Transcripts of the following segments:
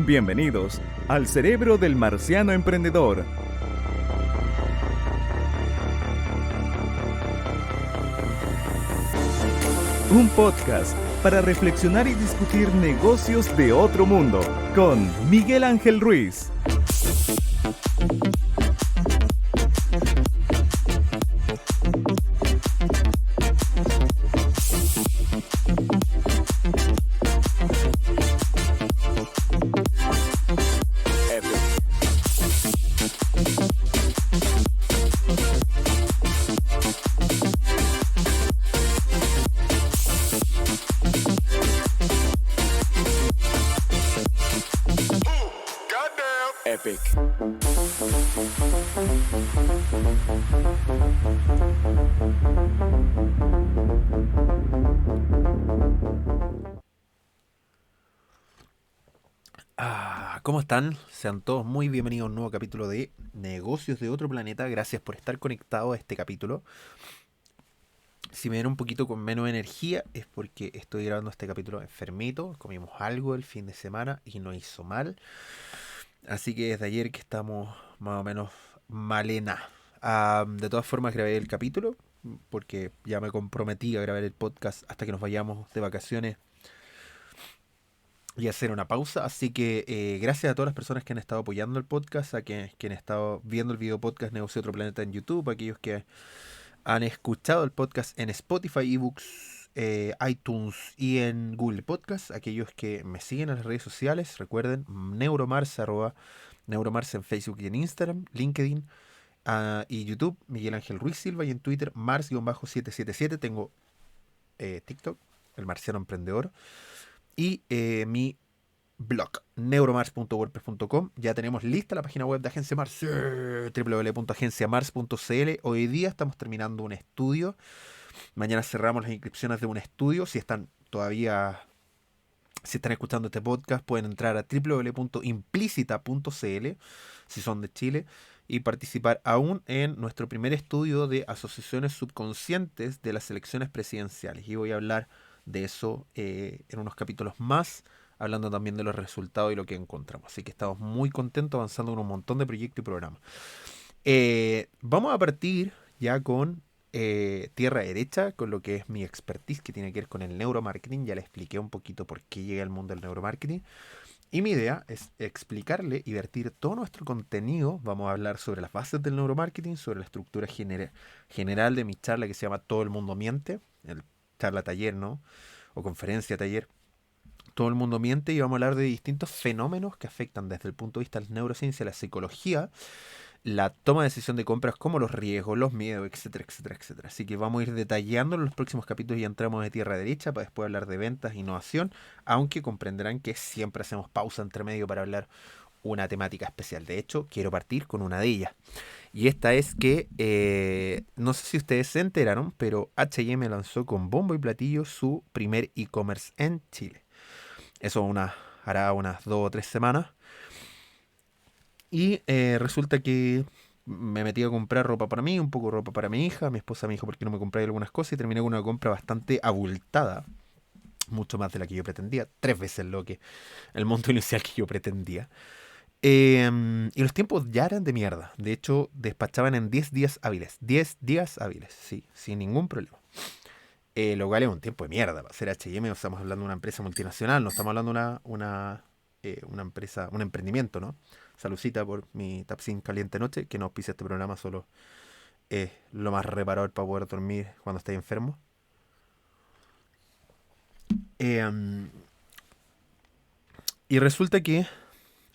Bienvenidos al Cerebro del Marciano Emprendedor. Un podcast para reflexionar y discutir negocios de otro mundo con Miguel Ángel Ruiz. Epic. ¿Cómo están? Sean todos muy bienvenidos a un nuevo capítulo de Negocios de Otro Planeta. Gracias por estar conectados a este capítulo. Si me ven un poquito con menos energía es porque estoy grabando este capítulo enfermito. Comimos algo el fin de semana y no hizo mal. Así que desde ayer que estamos más o menos malena. De todas formas grabé el capítulo porque ya me comprometí a grabar el podcast hasta que nos vayamos de vacaciones y hacer una pausa. Así que gracias a todas las personas que han estado apoyando el podcast, a quienes han estado viendo el video podcast Negocio de Otro Planeta en YouTube, a aquellos que han escuchado el podcast en Spotify, eBooks, iTunes y en Google Podcast, aquellos que me siguen en las redes sociales, recuerden, Neuromars, @Neuromars en Facebook y en Instagram, LinkedIn y YouTube, Miguel Ángel Ruiz Silva, y en Twitter, Mars-777, tengo TikTok, El Marciano Emprendedor, y mi blog, neuromars.wordpress.com. Ya tenemos lista la página web de Agencia Mars, www.agenciamars.cl. Hoy día estamos terminando un estudio. Mañana cerramos las inscripciones de un estudio. Si están escuchando este podcast, pueden entrar a www.implicita.cl si son de Chile y participar aún en nuestro primer estudio de asociaciones subconscientes de las elecciones presidenciales. Y voy a hablar de eso en unos capítulos más, hablando también de los resultados y lo que encontramos. Así que estamos muy contentos avanzando en un montón de proyectos y programas. Vamos a partir ya con tierra derecha, con lo que es mi expertise, que tiene que ver con el neuromarketing. Ya le expliqué un poquito por qué llegué al mundo del neuromarketing. Y mi idea es explicarle y vertir todo nuestro contenido. Vamos a hablar sobre las bases del neuromarketing, sobre la estructura general de mi charla que se llama Todo el mundo miente, el charla taller, ¿no? O conferencia taller. Todo el mundo miente, y vamos a hablar de distintos fenómenos que afectan desde el punto de vista de la neurociencia, la psicología, la toma de decisión de compras, como los riesgos, los miedos, etcétera, etcétera, etcétera. Así que vamos a ir detallando en los próximos capítulos y entramos de tierra derecha para después hablar de ventas, innovación, aunque comprenderán que siempre hacemos pausa entre medio para hablar una temática especial. De hecho, quiero partir con una de ellas. Y esta es que, no sé si ustedes se enteraron, pero H&M lanzó con bombo y platillo su primer e-commerce en Chile. Eso hará unas 2 o 3 semanas. Y resulta que me metí a comprar ropa para mí, un poco de ropa para mi hija. Mi esposa me dijo por qué no me compré algunas cosas y terminé con una compra bastante abultada. Mucho más de la que yo pretendía. 3 veces lo que el monto inicial que yo pretendía. Y los tiempos ya eran de mierda. De hecho, despachaban en 10 días hábiles. 10 días hábiles, sí, sin ningún problema. Lo cual es un tiempo de mierda para ser H&M. Estamos hablando de una empresa multinacional, no estamos hablando de una empresa, un emprendimiento, ¿no? Saludcita por mi Tapsin Caliente Noche, que no auspicia este programa, solo es lo más reparador para poder dormir cuando estáis enfermo. Y resulta que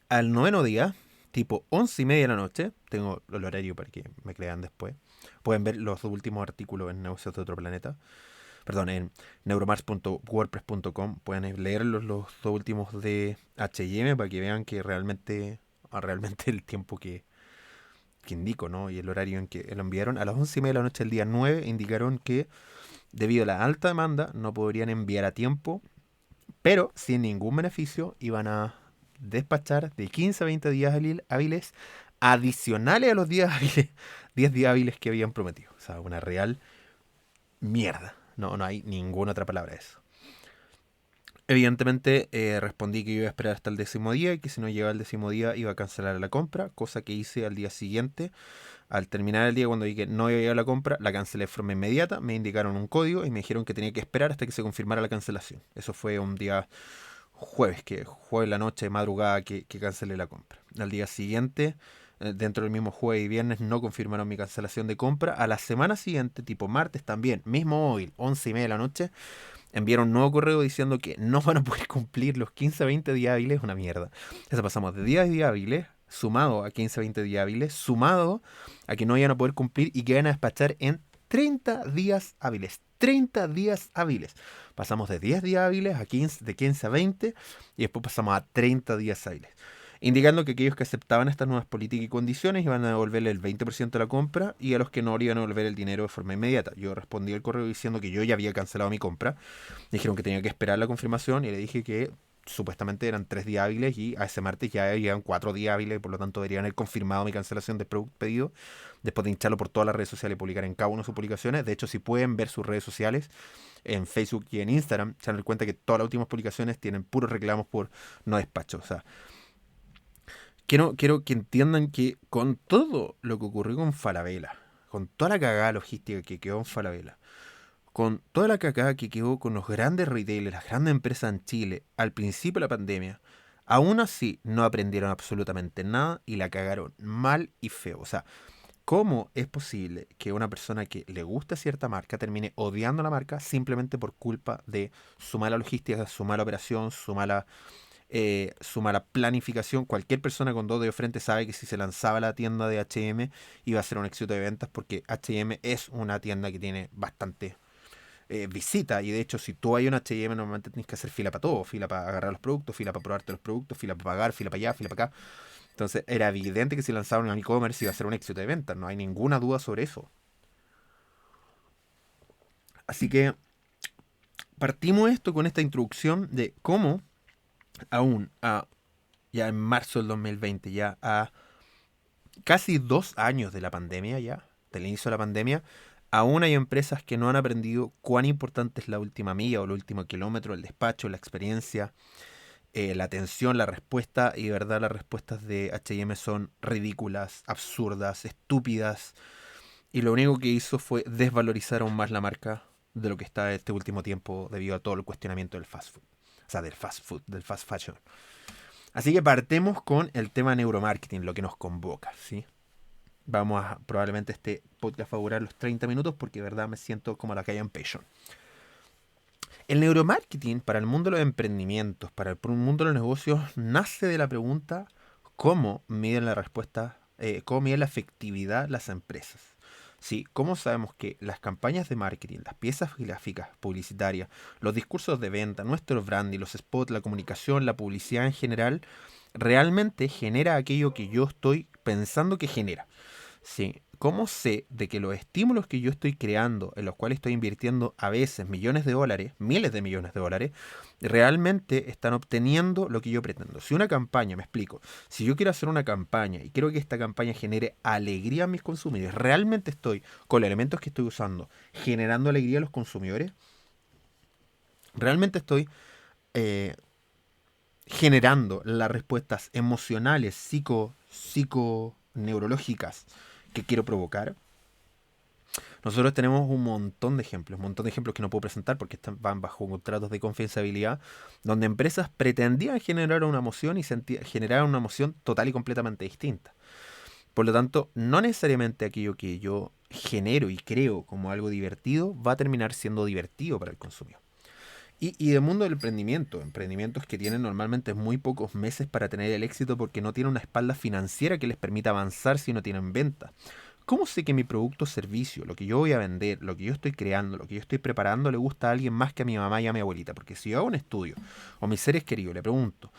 al 9º día, tipo 11:30 de la noche, tengo el horario para que me crean después. Pueden ver los dos últimos artículos en Negocios de Otro Planeta. Perdón, en neuromars.wordpress.com. Pueden leer los dos últimos de H&M para que vean que realmente el tiempo que indico, ¿no? Y el horario en que lo enviaron. A las 11:30 de la noche del día 9 indicaron que debido a la alta demanda no podrían enviar a tiempo, pero sin ningún beneficio iban a despachar de 15 a 20 días hábiles adicionales a los 10 días hábiles que habían prometido. O sea, una real mierda. No hay ninguna otra palabra de eso. Evidentemente respondí que iba a esperar hasta el 10.º día y que si no llegaba el 10.º día iba a cancelar la compra, cosa que hice al día siguiente. Al terminar el día, cuando vi que no iba a llegar la compra, la cancelé de forma inmediata, me indicaron un código y me dijeron que tenía que esperar hasta que se confirmara la cancelación. Eso fue un día jueves la noche, madrugada, que cancelé la compra. Al día siguiente, dentro del mismo jueves y viernes, no confirmaron mi cancelación de compra. A la semana siguiente, tipo martes también, mismo móvil, 11:30 de la noche, enviaron un nuevo correo diciendo que no van a poder cumplir los 15 a 20 días hábiles, una mierda. Eso pasamos de días hábiles, sumado a 15 a 20 días hábiles, sumado a que no iban a poder cumplir y que iban a despachar en 30 días hábiles. 30 días hábiles. Pasamos de 10 días hábiles a 15, de 15 a 20 y después pasamos a 30 días hábiles. Indicando que aquellos que aceptaban estas nuevas políticas y condiciones iban a devolverle el 20% de la compra y a los que no le iban a devolver el dinero de forma inmediata. Yo respondí al correo diciendo que yo ya había cancelado mi compra. Dijeron que tenía que esperar la confirmación y le dije que supuestamente eran 3 días hábiles y a ese martes ya llegan 4 días hábiles y por lo tanto deberían haber confirmado mi cancelación del producto pedido después de hincharlo por todas las redes sociales y publicar en cada una de sus publicaciones. De hecho, si pueden ver sus redes sociales en Facebook y en Instagram, se dan cuenta que todas las últimas publicaciones tienen puros reclamos por no despacho. O sea, quiero que entiendan que con todo lo que ocurrió con Falabella, con toda la cagada logística que quedó en Falabella, con toda la cagada que quedó con los grandes retailers, las grandes empresas en Chile al principio de la pandemia, aún así no aprendieron absolutamente nada y la cagaron mal y feo. O sea, ¿cómo es posible que una persona que le gusta cierta marca termine odiando la marca simplemente por culpa de su mala logística, su mala operación, su mala planificación? Cualquier persona con dos dedos de frente sabe que si se lanzaba la tienda de H&M iba a ser un éxito de ventas porque H&M es una tienda que tiene bastante visita y de hecho si tú hay un H&M normalmente tienes que hacer fila para todo, fila para agarrar los productos, fila para probarte los productos, fila para pagar, fila para allá, fila para acá. Entonces era evidente que si lanzaban un e-commerce iba a ser un éxito de ventas, no hay ninguna duda sobre eso. Así que partimos esto con esta introducción de cómo aún ya en marzo del 2020, ya a casi 2 años de la pandemia, ya del inicio de la pandemia, aún hay empresas que no han aprendido cuán importante es la última milla o el último kilómetro, el despacho, la experiencia, la atención, la respuesta. Y de verdad las respuestas de H&M son ridículas, absurdas, estúpidas. Y lo único que hizo fue desvalorizar aún más la marca de lo que está este último tiempo debido a todo el cuestionamiento del fast food. O sea, del fast food, del fast fashion. Así que partemos con el tema neuromarketing, lo que nos convoca, ¿sí? Vamos a, probablemente este podcast va a durar los 30 minutos porque de verdad me siento como la calle en Patreon. El neuromarketing para el mundo de los emprendimientos, para el mundo de los negocios, nace de la pregunta cómo miden la respuesta, cómo miden la efectividad las empresas. Sí, ¿cómo sabemos que las campañas de marketing, las piezas gráficas, publicitarias, los discursos de venta, nuestro branding, los spots, la comunicación, la publicidad en general, realmente genera aquello que yo estoy pensando que genera? Sí, ¿cómo sé de que los estímulos que yo estoy creando, en los cuales estoy invirtiendo a veces millones de dólares, miles de millones de dólares, realmente están obteniendo lo que yo pretendo? Si una campaña, me explico, si yo quiero hacer una campaña y quiero que esta campaña genere alegría a mis consumidores, ¿realmente estoy, con los elementos que estoy usando, generando alegría a los consumidores? ¿Realmente estoy eh, generando las respuestas emocionales, psico-neurológicas que quiero provocar? Nosotros tenemos un montón de ejemplos que no puedo presentar porque van bajo contratos de confidencialidad, donde empresas pretendían generar una emoción y generaron una emoción total y completamente distinta. Por lo tanto, no necesariamente aquello que yo genero y creo como algo divertido va a terminar siendo divertido para el consumidor. Y del mundo del emprendimiento, emprendimientos que tienen normalmente muy pocos meses para tener el éxito porque no tienen una espalda financiera que les permita avanzar si no tienen venta. ¿Cómo sé que mi producto o servicio, lo que yo voy a vender, lo que yo estoy creando, lo que yo estoy preparando, le gusta a alguien más que a mi mamá y a mi abuelita? Porque si yo hago un estudio o a mis seres queridos le pregunto,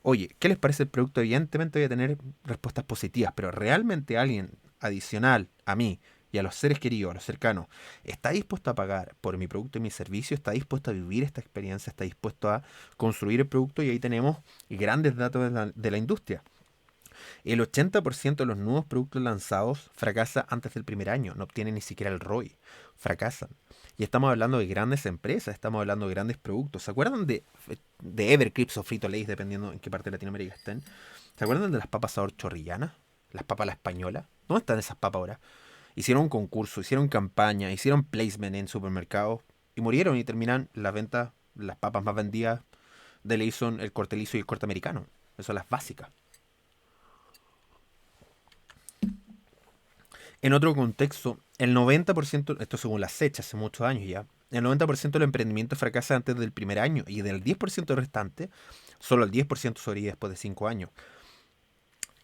oye, ¿qué les parece el producto? Evidentemente voy a tener respuestas positivas, pero realmente alguien adicional a mí y a los seres queridos, a los cercanos, ¿está dispuesto a pagar por mi producto y mi servicio? ¿Está dispuesto a vivir esta experiencia? ¿Está dispuesto a construir el producto? Y ahí tenemos grandes datos de la industria. El 80% de los nuevos productos lanzados fracasa antes del primer año, no obtienen ni siquiera el ROI, fracasan. Y estamos hablando de grandes empresas, estamos hablando de grandes productos. ¿Se acuerdan de Evercrisp o Frito-Lay, dependiendo en qué parte de Latinoamérica estén? ¿Se acuerdan de las papas sabor chorrillana? Las papas a la española. ¿Dónde están esas papas ahora? Hicieron un concurso, hicieron campaña, hicieron placement en supermercados y murieron y terminan las ventas, las papas más vendidas de Layson, el corte liso y el corte americano. Esas son las básicas. En otro contexto, el 90%, esto según las fechas, hace muchos años ya, el 90% de los emprendimientos fracasan antes del primer año y del 10% restante, solo el 10% sobrevive después de 5 años.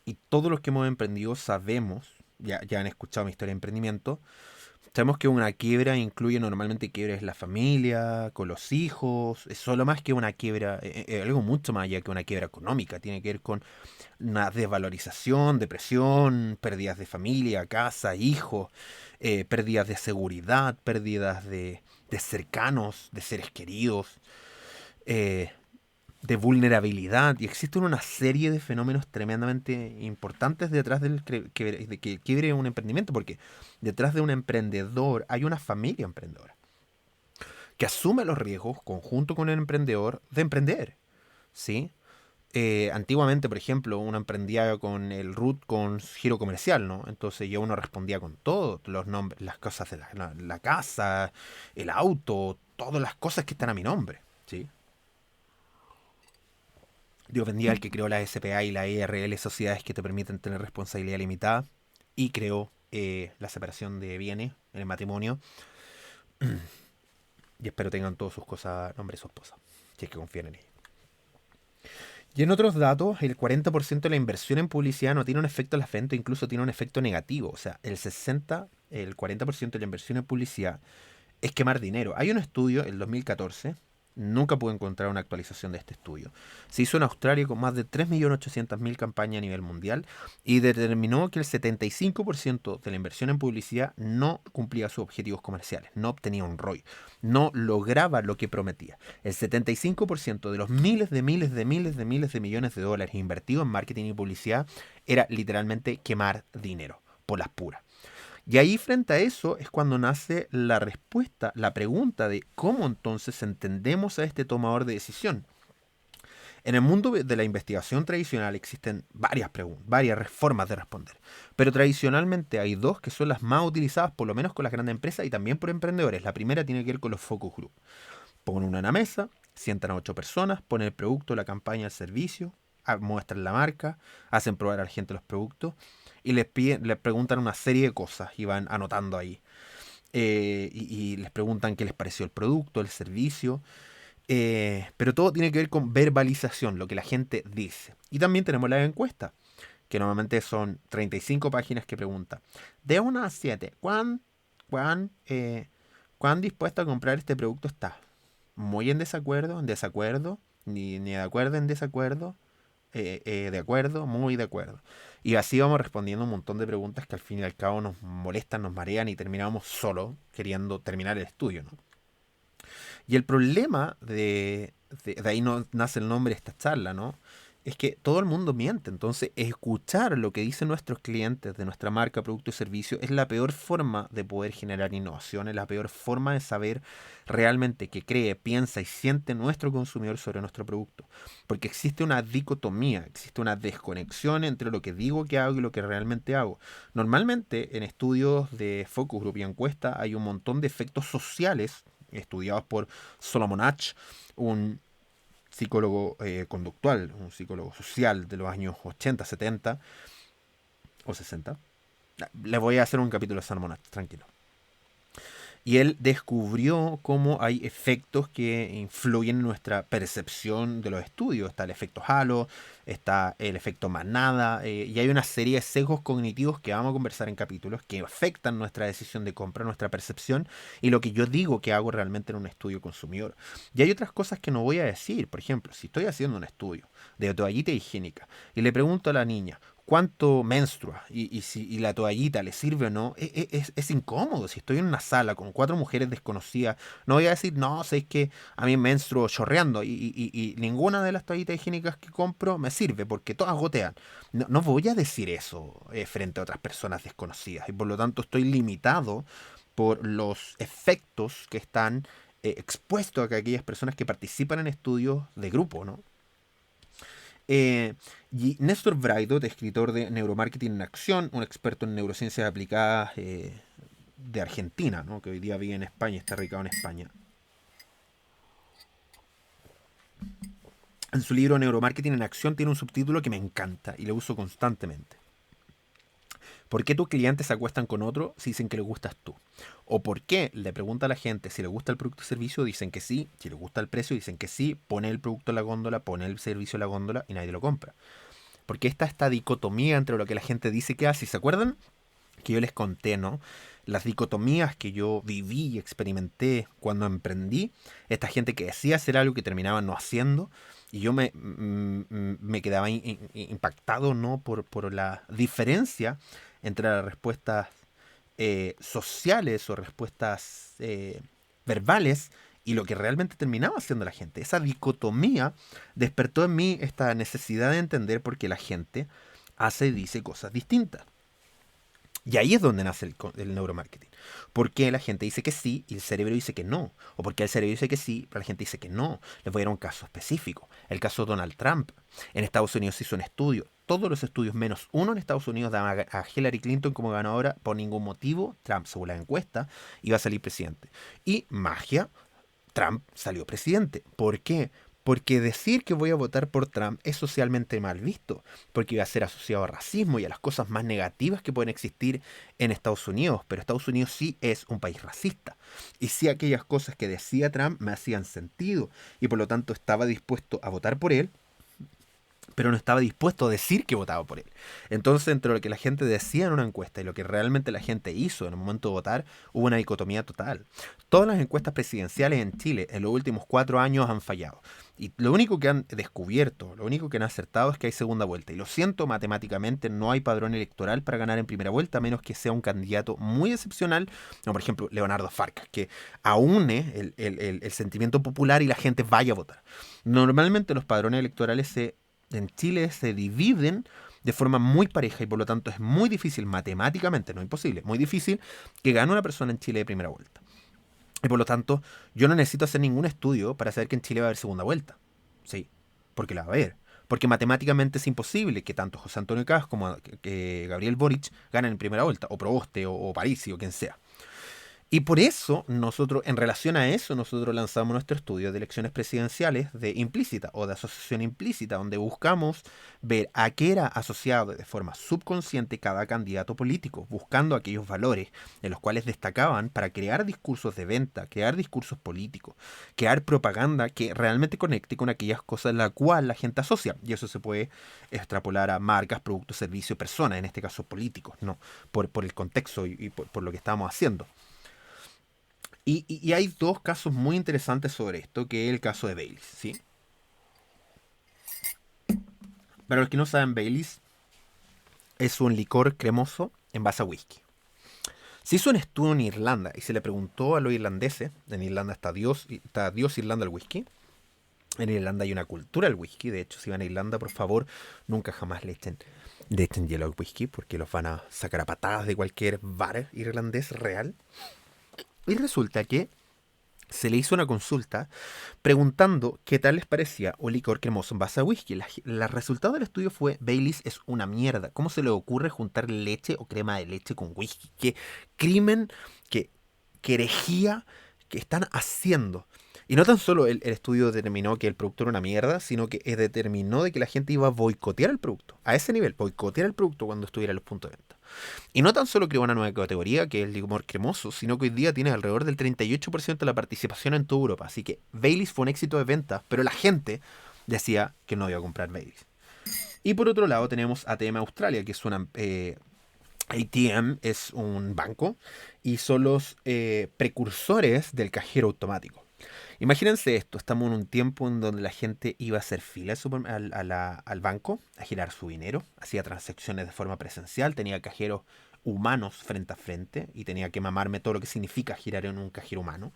Y todos los que hemos emprendido sabemos, ya han escuchado mi historia de emprendimiento, sabemos que una quiebra incluye normalmente quiebres en la familia, con los hijos, es solo más que una quiebra, algo mucho más allá que una quiebra económica, tiene que ver con una desvalorización, depresión, pérdidas de familia, casa, hijos, pérdidas de seguridad, pérdidas de cercanos, de seres queridos, eh, de vulnerabilidad. Y existen una serie de fenómenos tremendamente importantes detrás de que quiebre un emprendimiento, porque detrás de un emprendedor hay una familia emprendedora que asume los riesgos conjunto con el emprendedor de emprender, ¿sí? Antiguamente, por ejemplo, uno emprendía con el root con giro comercial, ¿no? Entonces ya uno respondía con todo, los nombres, las cosas de la casa, el auto, todas las cosas que están a mi nombre, ¿sí? Yo vendía el que creó la SPA y la IRL, sociedades que te permiten tener responsabilidad limitada, y creó la separación de bienes en el matrimonio, y espero tengan todas sus cosas a nombre de su esposa, si es que confían en ella. Y en otros datos, el 40% de la inversión en publicidad no tiene un efecto en las ventas, incluso tiene un efecto negativo. O sea, el 40% de la inversión en publicidad es quemar dinero. Hay un estudio, el 2014, nunca pude encontrar una actualización de este estudio. Se hizo en Australia con más de 3.800.000 campañas a nivel mundial y determinó que el 75% de la inversión en publicidad no cumplía sus objetivos comerciales, no obtenía un ROI, no lograba lo que prometía. El 75% de los miles de millones de dólares invertidos en marketing y publicidad era literalmente quemar dinero por las puras. Y ahí frente a eso es cuando nace la respuesta, la pregunta de cómo entonces entendemos a este tomador de decisión. En el mundo de la investigación tradicional existen varias preguntas, varias formas de responder, pero tradicionalmente hay dos que son las más utilizadas, por lo menos con las grandes empresas y también por emprendedores. La primera tiene que ver con los focus group. Ponen una en la mesa, sientan a 8 personas, ponen el producto, la campaña, el servicio, muestran la marca, hacen probar a la gente los productos y les preguntan una serie de cosas y van anotando ahí. Y les preguntan qué les pareció el producto, el servicio. Pero todo tiene que ver con verbalización, lo que la gente dice. Y también tenemos la encuesta, que normalmente son 35 páginas que preguntan. De 1 a 7, ¿cuán dispuesto a comprar este producto está? ¿Muy en desacuerdo? ¿En desacuerdo? ¿Ni de acuerdo en desacuerdo? De acuerdo, muy de acuerdo. Y así vamos respondiendo un montón de preguntas que al fin y al cabo nos molestan, nos marean y terminamos solo queriendo terminar el estudio, ¿no? Y el problema de ahí no nace el nombre de esta charla, ¿no? Es que todo el mundo miente. Entonces, escuchar lo que dicen nuestros clientes de nuestra marca, producto y servicio es la peor forma de poder generar innovación, es la peor forma de saber realmente qué cree, piensa y siente nuestro consumidor sobre nuestro producto. Porque existe una dicotomía, existe una desconexión entre lo que digo que hago y lo que realmente hago. Normalmente, en estudios de focus group y encuesta, hay un montón de efectos sociales estudiados por Solomon Asch, un psicólogo conductual, un psicólogo social de los años 80, 70 o 60. Les voy a hacer un capítulo de Solomon Asch, tranquilo. Y él descubrió cómo hay efectos que influyen en nuestra percepción de los estudios. Está el efecto halo, está el efecto manada, y hay una serie de sesgos cognitivos que vamos a conversar en capítulos que afectan nuestra decisión de compra, nuestra percepción y lo que yo digo que hago realmente en un estudio consumidor. Y hay otras cosas que no voy a decir. Por ejemplo, si estoy haciendo un estudio de toallita higiénica y le pregunto a la niña cuánto menstrua y la toallita le sirve o no, es incómodo. Si estoy en una sala con 4 mujeres desconocidas, no voy a decir, no, sé que a mí menstruo chorreando y ninguna de las toallitas higiénicas que compro me sirve porque todas gotean. No voy a decir eso frente a otras personas desconocidas y por lo tanto estoy limitado por los efectos que están expuestos a aquellas personas que participan en estudios de grupo, ¿no? Y Néstor Braidot, escritor de Neuromarketing en Acción, un experto en neurociencias aplicadas de Argentina, ¿no? Que hoy día vive en España, está radicado en España. En su libro Neuromarketing en Acción tiene un subtítulo que me encanta y lo uso constantemente. ¿Por qué tus clientes se acuestan con otro si dicen que les gustas tú? ¿O por qué le pregunta a la gente si le gusta el producto o servicio? Dicen que sí. Si les gusta el precio, dicen que sí. Pone el producto en la góndola, pone el servicio en la góndola y nadie lo compra. Porque está esta dicotomía entre lo que la gente dice que hace. ¿Se acuerdan? Que yo les conté, ¿no? Las dicotomías que yo viví y experimenté cuando emprendí. Esta gente que decía hacer algo que terminaba no haciendo. Y yo me quedaba impactado, ¿no? Por la diferencia entre las respuestas sociales o respuestas verbales y lo que realmente terminaba haciendo la gente. Esa dicotomía despertó en mí esta necesidad de entender por qué la gente hace y dice cosas distintas. Y ahí es donde nace el neuromarketing. ¿Por qué la gente dice que sí y el cerebro dice que no? ¿O por qué el cerebro dice que sí pero la gente dice que no? Les voy a dar un caso específico. El caso de Donald Trump. En Estados Unidos se hizo un estudio. Todos los estudios menos uno en Estados Unidos daban a Hillary Clinton como ganadora. Por ningún motivo, Trump, según la encuesta, iba a salir presidente. Y magia, Trump salió presidente. ¿Por qué? Porque decir que voy a votar por Trump es socialmente mal visto, porque iba a ser asociado a racismo y a las cosas más negativas que pueden existir en Estados Unidos. Pero Estados Unidos sí es un país racista. Y sí aquellas cosas que decía Trump me hacían sentido. Y por lo tanto estaba dispuesto a votar por él, pero no estaba dispuesto a decir que votaba por él. Entonces, entre lo que la gente decía en una encuesta y lo que realmente la gente hizo en el momento de votar, hubo una dicotomía total. Todas las encuestas presidenciales en Chile en los últimos 4 años han fallado. Y lo único que han descubierto, lo único que han acertado es que hay segunda vuelta. Y lo siento, matemáticamente no hay padrón electoral para ganar en primera vuelta, a menos que sea un candidato muy excepcional, como por ejemplo Leonardo Farcas, que aúne el sentimiento popular y la gente vaya a votar. Normalmente los padrones electorales en Chile se dividen de forma muy pareja y por lo tanto es muy difícil, matemáticamente, no imposible, muy difícil que gane una persona en Chile de primera vuelta. Y por lo tanto, yo no necesito hacer ningún estudio para saber que en Chile va a haber segunda vuelta. Sí, porque la va a haber. Porque matemáticamente es imposible que tanto José Antonio Caz como que Gabriel Boric ganen en primera vuelta, o Proboste, o Parisi, o quien sea. Y por eso, nosotros, en relación a eso, nosotros lanzamos nuestro estudio de elecciones presidenciales de implícita o de asociación implícita, donde buscamos ver a qué era asociado de forma subconsciente cada candidato político, buscando aquellos valores en los cuales destacaban para crear discursos de venta, crear discursos políticos, crear propaganda que realmente conecte con aquellas cosas en las cuales la gente asocia. Y eso se puede extrapolar a marcas, productos, servicios, personas, en este caso políticos, ¿no? Por el contexto y por lo que estamos haciendo. Y hay dos casos muy interesantes sobre esto, que es el caso de Baileys, ¿sí? Para los que no saben, Baileys es un licor cremoso en base a whisky. Se hizo un estudio en Irlanda y se le preguntó a los irlandeses, en Irlanda está Dios Irlanda el whisky. En Irlanda hay una cultura del whisky, de hecho si van a Irlanda, por favor, nunca jamás le echen hielo al whisky, porque los van a sacar a patadas de cualquier bar irlandés real. Y resulta que se le hizo una consulta preguntando qué tal les parecía un licor cremoso en base a whisky. El resultado del estudio fue: Baileys es una mierda. ¿Cómo se le ocurre juntar leche o crema de leche con whisky? ¿Qué crimen, qué herejía que están haciendo? Y no tan solo el estudio determinó que el producto era una mierda, sino que determinó de que la gente iba a boicotear el producto. A ese nivel, boicotear el producto cuando estuviera en los puntos de venta. Y no tan solo creó una nueva categoría, que es el licor cremoso, sino que hoy día tiene alrededor del 38% de la participación en toda Europa. Así que Baileys fue un éxito de venta, pero la gente decía que no iba a comprar Baileys. Y por otro lado tenemos ATM Australia, que es una... ATM es un banco y son los precursores del cajero automático. Imagínense esto, estamos en un tiempo en donde la gente iba a hacer fila al banco a girar su dinero, hacía transacciones de forma presencial, tenía cajeros humanos frente a frente y tenía que mamarme todo lo que significa girar en un cajero humano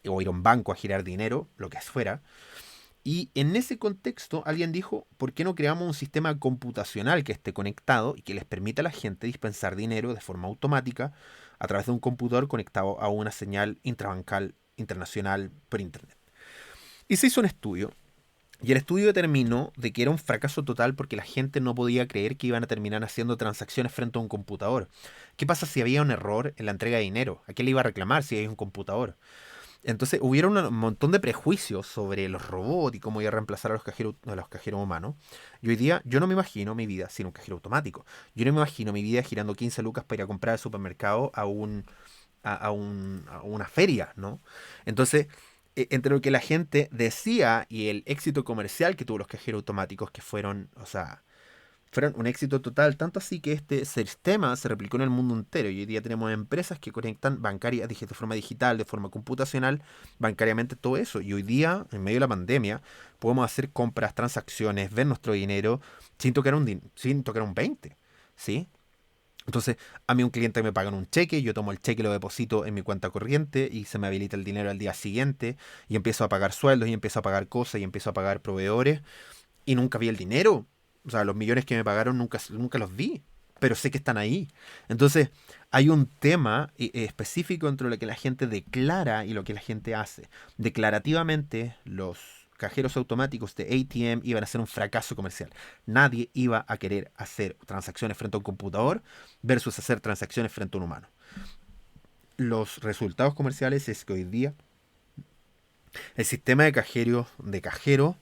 o ir a un banco a girar dinero, lo que fuera. Y en ese contexto alguien dijo: ¿por qué no creamos un sistema computacional que esté conectado y que les permita a la gente dispensar dinero de forma automática a través de un computador conectado a una señal intrabancal internacional por internet. Y se hizo un estudio, y el estudio determinó de que era un fracaso total porque la gente no podía creer que iban a terminar haciendo transacciones frente a un computador. ¿Qué pasa si había un error en la entrega de dinero? ¿A quién le iba a reclamar si hay un computador? Entonces hubieron un montón de prejuicios sobre los robots y cómo iba a reemplazar a los cajeros humanos. Y hoy día yo no me imagino mi vida sin un cajero automático. Yo no me imagino mi vida girando 15 lucas para ir a comprar al supermercado a una feria, ¿no? Entonces, entre lo que la gente decía y el éxito comercial que tuvo los cajeros automáticos, que fueron, o sea, fueron un éxito total, tanto así que este sistema se replicó en el mundo entero y hoy día tenemos empresas que conectan bancaria de forma digital, de forma computacional, bancariamente todo eso. Y hoy día, en medio de la pandemia, podemos hacer compras, transacciones, ver nuestro dinero sin tocar un 20, ¿sí? Entonces, a mí un cliente me paga un cheque, yo tomo el cheque y lo deposito en mi cuenta corriente y se me habilita el dinero al día siguiente y empiezo a pagar sueldos y empiezo a pagar cosas y empiezo a pagar proveedores y nunca vi el dinero. O sea, los millones que me pagaron nunca los vi, pero sé que están ahí. Entonces, hay un tema específico entre lo que la gente declara y lo que la gente hace. Declarativamente, los cajeros automáticos de ATM iban a ser un fracaso comercial. Nadie iba a querer hacer transacciones frente a un computador versus hacer transacciones frente a un humano. Los resultados comerciales es que hoy día el sistema de cajero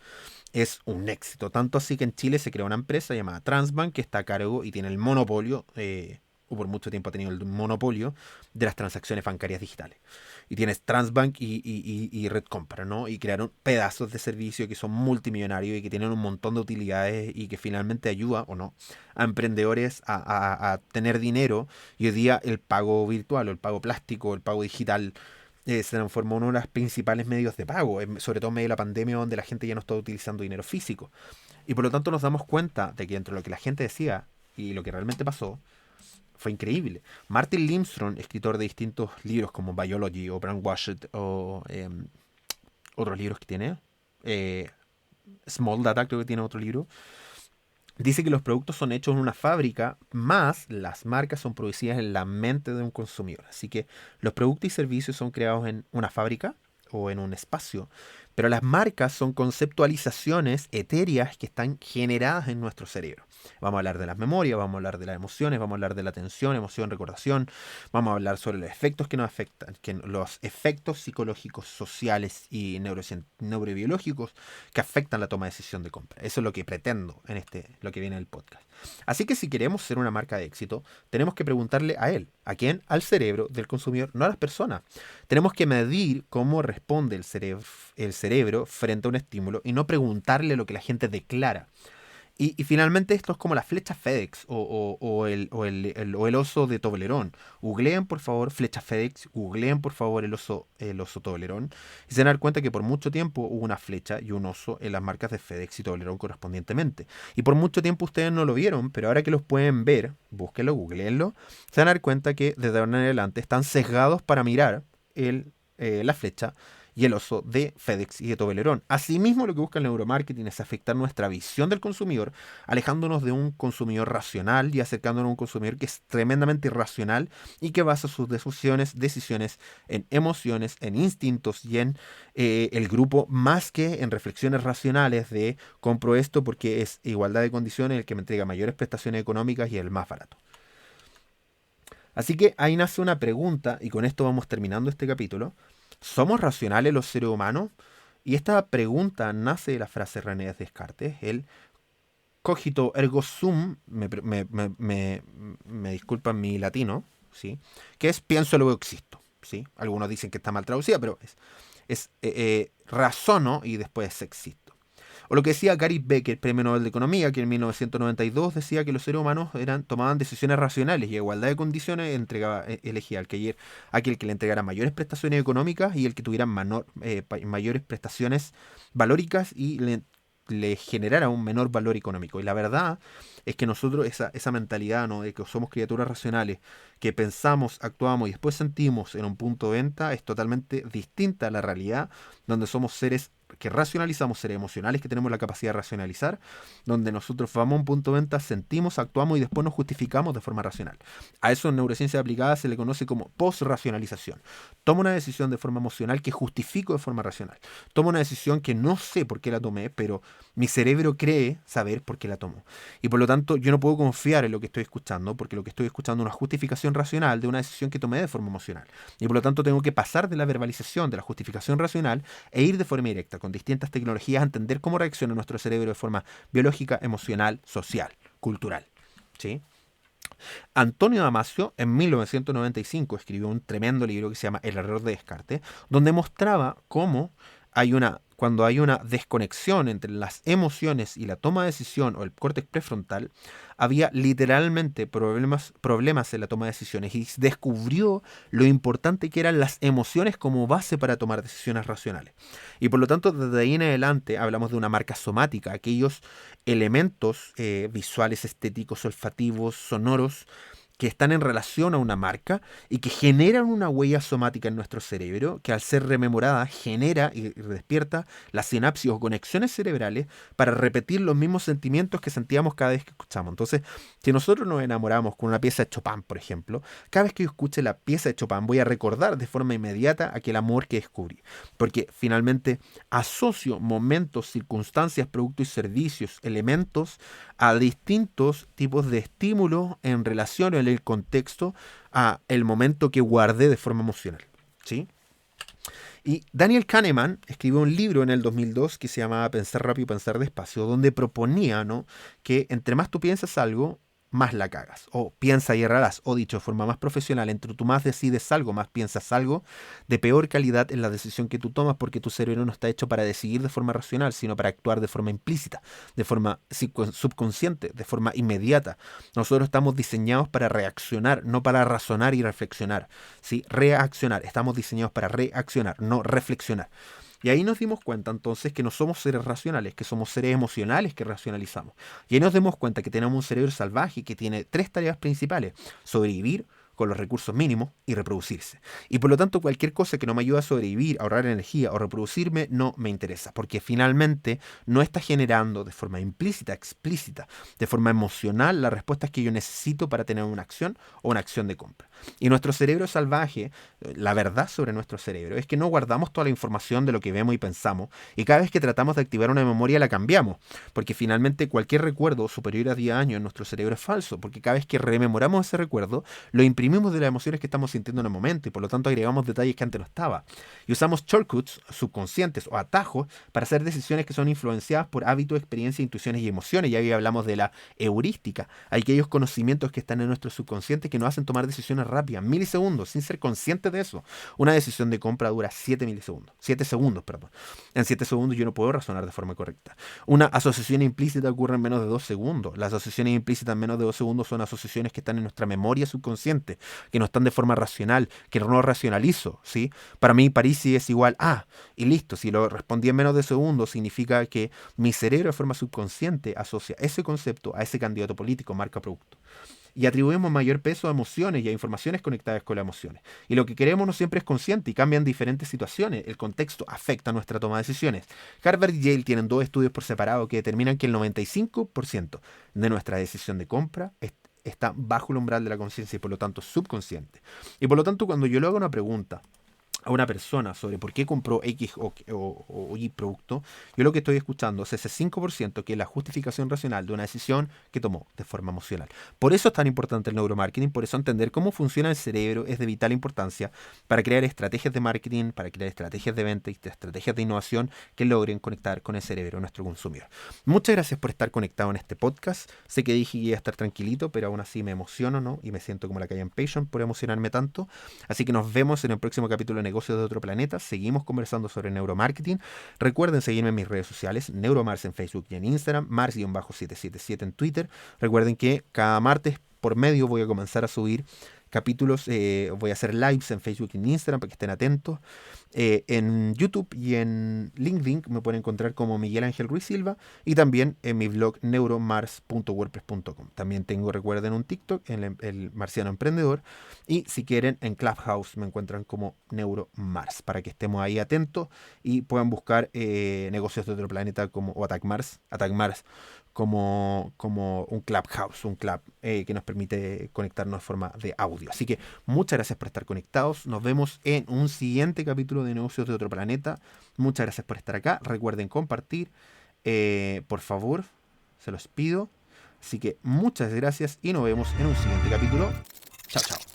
es un éxito. Tanto así que en Chile se creó una empresa llamada Transbank que está a cargo y tiene el monopolio, o por mucho tiempo ha tenido el monopolio de las transacciones bancarias digitales. Y tienes Transbank y Red Compra, ¿no? Y crearon pedazos de servicio que son multimillonarios y que tienen un montón de utilidades y que finalmente ayuda, o no, a emprendedores a tener dinero. Y hoy día el pago virtual, o el pago plástico, o el pago digital se transformó en uno de los principales medios de pago, sobre todo en medio de la pandemia donde la gente ya no está utilizando dinero físico. Y por lo tanto nos damos cuenta de que entre lo que la gente decía y lo que realmente pasó, fue increíble. Martin Limström, escritor de distintos libros como Biology o Brainwashed o otros libros que tiene, eh, Small Data creo que tiene otro libro, dice que los productos son hechos en una fábrica, más las marcas son producidas en la mente de un consumidor. Así que los productos y servicios son creados en una fábrica o en un espacio, pero las marcas son conceptualizaciones etéreas que están generadas en nuestro cerebro. Vamos a hablar de las memorias, vamos a hablar de las emociones, vamos a hablar de la atención, emoción, recordación, vamos a hablar sobre los efectos que nos afectan, los efectos psicológicos, sociales y neurobiológicos que afectan la toma de decisión de compra. Eso es lo que pretendo en lo que viene del podcast. Así que si queremos ser una marca de éxito, tenemos que preguntarle a él. ¿A quién? Al cerebro del consumidor, no a las personas. Tenemos que medir cómo responde el cerebro frente a un estímulo y no preguntarle lo que la gente declara. Y finalmente esto es como la flecha FedEx o el oso de Toblerón. Googleen por favor flecha FedEx, googleen por favor el oso Toblerón y se van a dar cuenta que por mucho tiempo hubo una flecha y un oso en las marcas de FedEx y Toblerón correspondientemente. Y por mucho tiempo ustedes no lo vieron, pero ahora que los pueden ver, búsquenlo, googleenlo, se van a dar cuenta que desde ahora en adelante están sesgados para mirar la flecha y el oso de FedEx y de Toblerón. Asimismo, lo que busca el neuromarketing es afectar nuestra visión del consumidor, alejándonos de un consumidor racional y acercándonos a un consumidor que es tremendamente irracional y que basa sus decisiones en emociones, en instintos y en el grupo, más que en reflexiones racionales de compro esto porque es igualdad de condiciones, el que me entrega mayores prestaciones económicas y el más barato. Así que ahí nace una pregunta, y con esto vamos terminando este capítulo. ¿Somos racionales los seres humanos? Y esta pregunta nace de la frase René Descartes, el cogito ergo sum, me disculpan mi latino, ¿sí? Que es pienso luego existo, ¿sí? Algunos dicen que está mal traducida, pero es razono y después existo. O lo que decía Gary Becker, Premio Nobel de Economía, que en 1992 decía que los seres humanos tomaban decisiones racionales y a igualdad de condiciones elegía aquel que le entregara mayores prestaciones económicas y el que tuviera mayores prestaciones valóricas y le generara un menor valor económico. Y la verdad es que nosotros esa mentalidad, ¿no?, de que somos criaturas racionales, que pensamos, actuamos y después sentimos en un punto de venta, es totalmente distinta a la realidad, donde somos seres que racionalizamos, seres emocionales que tenemos la capacidad de racionalizar, donde nosotros vamos a un punto de venta, sentimos, actuamos y después nos justificamos de forma racional. A eso en neurociencia aplicada se le conoce como post-racionalización. Tomo una decisión de forma emocional que justifico de forma racional. Tomo una decisión que no sé por qué la tomé, pero mi cerebro cree saber por qué la tomo. Y por lo tanto yo no puedo confiar en lo que estoy escuchando, porque lo que estoy escuchando es una justificación racional de una decisión que tomé de forma emocional. Y por lo tanto tengo que pasar de la verbalización, de la justificación racional, e ir de forma directa, con distintas tecnologías, a entender cómo reacciona nuestro cerebro de forma biológica, emocional, social, cultural. ¿Sí? Antonio Damasio, en 1995, escribió un tremendo libro que se llama El error de Descartes, donde mostraba cómo cuando hay una desconexión entre las emociones y la toma de decisión o el córtex prefrontal, había literalmente problemas en la toma de decisiones, y descubrió lo importante que eran las emociones como base para tomar decisiones racionales. Y por lo tanto, desde ahí en adelante hablamos de una marca somática, aquellos elementos visuales, estéticos, olfativos, sonoros, que están en relación a una marca y que generan una huella somática en nuestro cerebro, que al ser rememorada genera y despierta las sinapsis o conexiones cerebrales para repetir los mismos sentimientos que sentíamos cada vez que escuchamos. Entonces, si nosotros nos enamoramos con una pieza de Chopin, por ejemplo, cada vez que yo escuche la pieza de Chopin voy a recordar de forma inmediata aquel amor que descubrí, porque finalmente asocio momentos, circunstancias, productos y servicios, elementos a distintos tipos de estímulos en relación en el contexto a el momento que guardé de forma emocional. ¿Sí? Y Daniel Kahneman escribió un libro en el 2002 que se llamaba Pensar rápido, pensar despacio, donde proponía, ¿no?, que entre más tú piensas algo, más la cagas, o piensa y errarás, o dicho de forma más profesional, entre tú más decides algo, más piensas algo, de peor calidad en la decisión que tú tomas, porque tu cerebro no está hecho para decidir de forma racional, sino para actuar de forma implícita, de forma subconsciente, de forma inmediata. Nosotros estamos diseñados para reaccionar, no para razonar y reflexionar, ¿sí? Reaccionar, estamos diseñados para reaccionar, no reflexionar. Y ahí nos dimos cuenta entonces que no somos seres racionales, que somos seres emocionales que racionalizamos. Y ahí nos dimos cuenta que tenemos un cerebro salvaje que tiene 3 tareas principales: sobrevivir con los recursos mínimos y reproducirse. Y por lo tanto cualquier cosa que no me ayude a sobrevivir, a ahorrar energía o reproducirme no me interesa, porque finalmente no está generando de forma implícita, explícita, de forma emocional las respuestas que yo necesito para tener una acción o una acción de compra. Y nuestro cerebro salvaje, la verdad sobre nuestro cerebro es que no guardamos toda la información de lo que vemos y pensamos, y cada vez que tratamos de activar una memoria la cambiamos, porque finalmente cualquier recuerdo superior a 10 años en nuestro cerebro es falso, porque cada vez que rememoramos ese recuerdo lo imprimimos de las emociones que estamos sintiendo en el momento, y por lo tanto agregamos detalles que antes no estaba. Y usamos shortcuts subconscientes o atajos para hacer decisiones que son influenciadas por hábitos, experiencias, intuiciones y emociones. Y ahí hablamos de la heurística. Hay aquellos conocimientos que están en nuestro subconsciente que nos hacen tomar decisiones rápidas, milisegundos, sin ser conscientes de eso. Una decisión de compra dura 7 segundos, perdón. En 7 segundos yo no puedo razonar de forma correcta. Una asociación implícita ocurre en menos de 2 segundos. Las asociaciones implícitas en menos de 2 segundos son asociaciones que están en nuestra memoria subconsciente, que no están de forma racional, que no racionalizo, ¿sí? Para mí Parisi es igual a, y listo. Si lo respondí en menos de segundos, significa que mi cerebro de forma subconsciente asocia ese concepto a ese candidato político, marca, producto. Y atribuimos mayor peso a emociones y a informaciones conectadas con las emociones. Y lo que queremos no siempre es consciente y cambia en diferentes situaciones. El contexto afecta nuestra toma de decisiones. Harvard y Yale tienen 2 estudios por separado que determinan que el 95% de nuestra decisión de compra está bajo el umbral de la conciencia y por lo tanto subconsciente. Y por lo tanto, cuando yo le hago una pregunta a una persona sobre por qué compró X o Y producto, yo lo que estoy escuchando es ese 5% que es la justificación racional de una decisión que tomó de forma emocional. Por eso es tan importante el neuromarketing, por eso entender cómo funciona el cerebro es de vital importancia para crear estrategias de marketing, para crear estrategias de venta y estrategias de innovación que logren conectar con el cerebro de nuestro consumidor. Muchas gracias por estar conectado en este podcast. Sé que dije que iba a estar tranquilito, pero aún así me emociono, ¿no? Y me siento como la calle en Patreon por emocionarme tanto. Así que nos vemos en el próximo capítulo de Negocios de Otro Planeta. Seguimos conversando sobre neuromarketing. Recuerden seguirme en mis redes sociales, Neuromars en Facebook y en Instagram, Mars-777 en Twitter. Recuerden que cada martes por medio voy a comenzar a subir capítulos, voy a hacer lives en Facebook y en Instagram para que estén atentos. En YouTube y en LinkedIn me pueden encontrar como Miguel Ángel Ruiz Silva y también en mi blog neuromars.wordpress.com. También tengo, recuerden, un TikTok, el Marciano Emprendedor, y si quieren en Clubhouse me encuentran como Neuromars, para que estemos ahí atentos y puedan buscar negocios de otro planeta como o Attack Mars como un Clubhouse, un club que nos permite conectarnos de forma de audio. Así que muchas gracias por estar conectados. Nos vemos en un siguiente capítulo de Negocios de Otro Planeta. Muchas gracias por estar acá. Recuerden compartir, por favor, se los pido. Así que muchas gracias y nos vemos en un siguiente capítulo. Chao, chao.